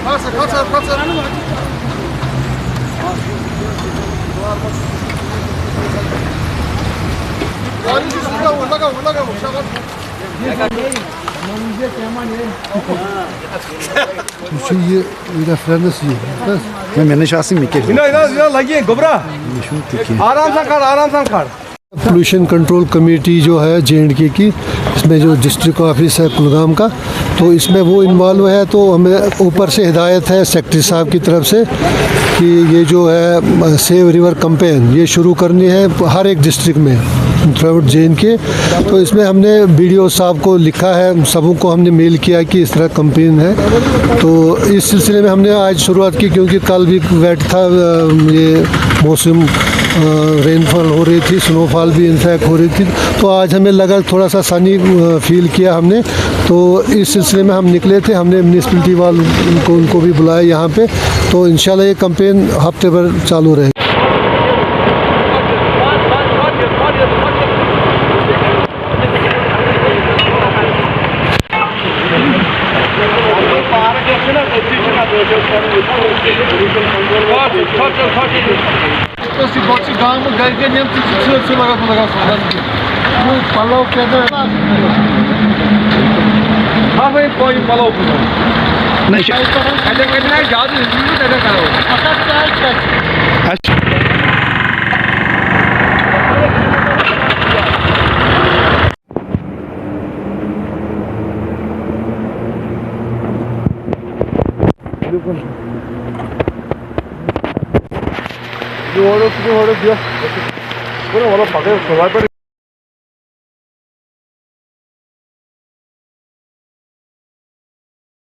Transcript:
ये मेरा फ्रेंड है मैंने शासी में लगी गोबरा आराम से कर। पोल्यूशन कंट्रोल कमेटी जो है जे&के की, इसमें जो डिस्ट्रिक्ट ऑफिस है कुलगाम का, तो इसमें वो इन्वॉल्व है। तो हमें ऊपर से हिदायत है सेक्रेटरी साहब की तरफ से कि ये जो है सेव रिवर कैंपेन ये शुरू करनी है हर एक डिस्ट्रिक्ट में थ्रू आउट जे&के। तो इसमें हमने BDO साहब को लिखा है, सबों को हमने मेल किया कि इस तरह कैंपेन है। तो इस सिलसिले में हमने आज शुरुआत की, क्योंकि कल भी वेट था, ये मौसम रेनफॉल हो रही थी, स्नोफॉल भी इनफैक्ट हो रही थी। तो आज हमें लगा थोड़ा सा सनी फील किया हमने, तो इस सिलसिले में हम निकले थे। हमने म्यूनिसिपैलिटी वालों उनको भी बुलाया यहाँ पे। तो इंशाल्लाह ये कैंपेन हफ्ते भर चालू रहेगा। गाँव में घर के नियम से लगा वो पलाव कहते हाँ भाई कोई पलाव नहीं जो दिया पूरा वाला पकड़